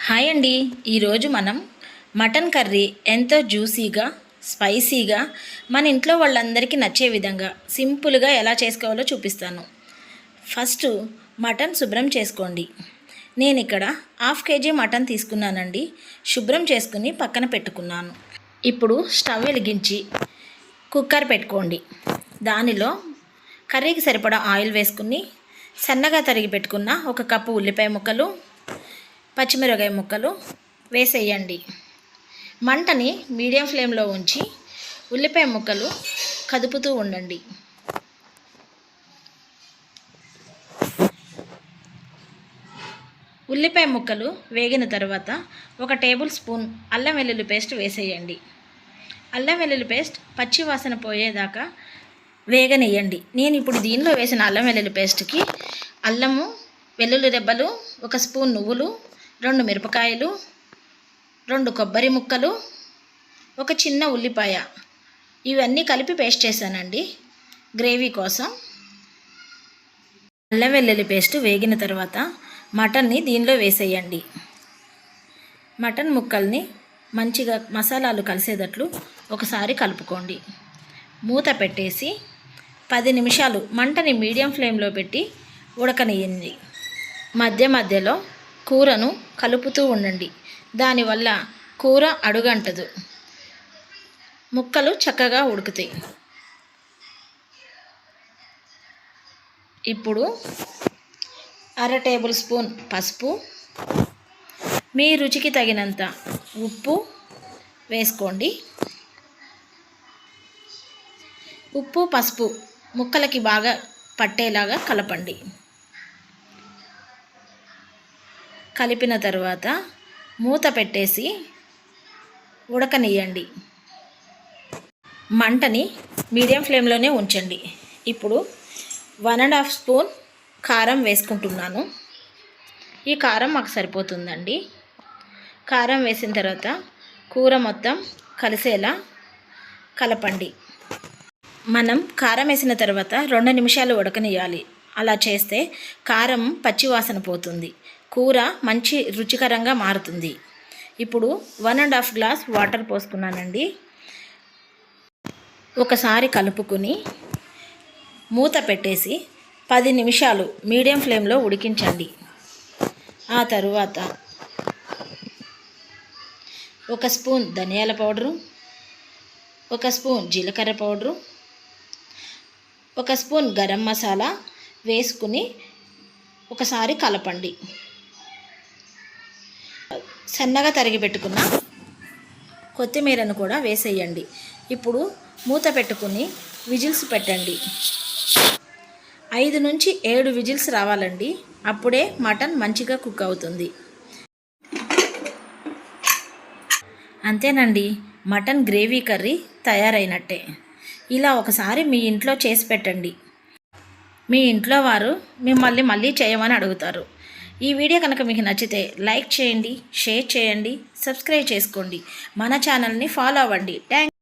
Hi అండి. ఈరోజు మనం మటన్ కర్రీ ఎంతో జ్యూసీగా స్పైసీగా మన ఇంట్లో వాళ్ళందరికీ నచ్చే విధంగా సింపుల్గా ఎలా చేసుకోవాలో చూపిస్తాను. ఫస్ట్ మటన్ శుభ్రం చేసుకోండి. నేను ఇక్కడ 1/2 kg మటన్ తీసుకున్నానండి. శుభ్రం చేసుకుని పక్కన పెట్టుకున్నాను. ఇప్పుడు స్టవ్ వెలిగించి కుక్కర్ పెట్టుకోండి. దానిలో కర్రీకి సరిపడా ఆయిల్ వేసుకుని సన్నగా తరిగి పెట్టుకున్న 1 కప్పు ఉల్లిపాయ ముక్కలు, పచ్చిమిరపకాయ ముక్కలు వేసేయండి. మంటని మీడియం ఫ్లేమ్లో ఉంచి ఉల్లిపాయ ముక్కలు కదుపుతూ ఉండండి. ఉల్లిపాయ ముక్కలు వేగిన తర్వాత 1 టేబుల్ స్పూన్ అల్లం వెల్లుల్లి పేస్ట్ వేసేయండి. అల్లం వెల్లుల్లి పేస్ట్ పచ్చి వాసన పోయేదాకా వేగనియండి. నేను ఇప్పుడు దీనిలో వేసిన అల్లం వెల్లుల్లి పేస్ట్కి అల్లము, వెల్లుల్లి రెబ్బలు, 1 స్పూన్ నువ్వులు, 2 మిరపకాయలు, 2 కొబ్బరి ముక్కలు, 1 చిన్న ఉల్లిపాయ ఇవన్నీ కలిపి పేస్ట్ చేశానండి గ్రేవీ కోసం. అల్లం వెల్లుల్లి పేస్ట్ వేగిన తర్వాత మటన్ని దీనిలో వేసేయండి. మటన్ ముక్కల్ని మంచిగా మసాలాలు కలిసేటట్లు ఒకసారి కలుపుకోండి. మూత పెట్టేసి 10 నిమిషాలు మంటని మీడియం ఫ్లేమ్లో పెట్టి ఉడకనియండి. మధ్య మధ్యలో కూరను కలుపుతూ ఉండండి. దానివల్ల కూర అడుగంటదు, ముక్కలు చక్కగా ఉడుకుతాయి. ఇప్పుడు 1/2 టేబుల్ స్పూన్ పసుపు, మీ రుచికి తగినంత ఉప్పు వేసుకోండి. ఉప్పు పసుపు ముక్కలకి బాగా పట్టేలాగా కలపండి. కలిపిన తర్వాత మూత పెట్టేసి ఉడకనియండి. మంటని మీడియం ఫ్లేమ్లోనే ఉంచండి. ఇప్పుడు 1.5 స్పూన్ కారం వేసుకుంటున్నాను. ఈ కారం మాకు సరిపోతుందండి. కారం వేసిన తర్వాత కూర మొత్తం కలిసేలా కలపండి. మనం కారం వేసిన తర్వాత 2 నిమిషాలు ఉడకనియాలి. అలా చేస్తే కారం పచ్చివాసన పోతుంది, కూర మంచి రుచికరంగా మారుతుంది. ఇప్పుడు 1.5 గ్లాస్ వాటర్ పోసుకున్నానండి. ఒకసారి కలుపుకుని మూత పెట్టేసి 10 నిమిషాలు మీడియం ఫ్లేమ్లో ఉడికించండి. ఆ తరువాత 1 స్పూన్ ధనియాల పౌడరు, 1 స్పూన్ జీలకర్ర పౌడరు, 1 స్పూన్ గరం మసాలా వేసుకుని ఒకసారి కలపండి. సన్నగా తరిగి పెట్టుకున్న కొత్తిమీరను కూడా వేసేయండి. ఇప్పుడు మూత పెట్టుకుని విజిల్స్ పెట్టండి. 5 నుంచి 7 విజిల్స్ రావాలండి. అప్పుడే మటన్ మంచిగా కుక్ అవుతుంది. అంతేనండి, మటన్ గ్రేవీ కర్రీ తయారైనట్టే. ఇలా ఒకసారి మీ ఇంట్లో చేసి పెట్టండి. మీ ఇంట్లో వారు మిమ్మల్ని మళ్ళీ చేయమని అడుగుతారు. ఈ వీడియో కనుక మీకు నచ్చితే లైక్ చేయండి, షేర్ చేయండి, సబ్స్క్రైబ్ చేసుకోండి, మన ఛానల్ని ఫాలో అవ్వండి. థ్యాంక్స్.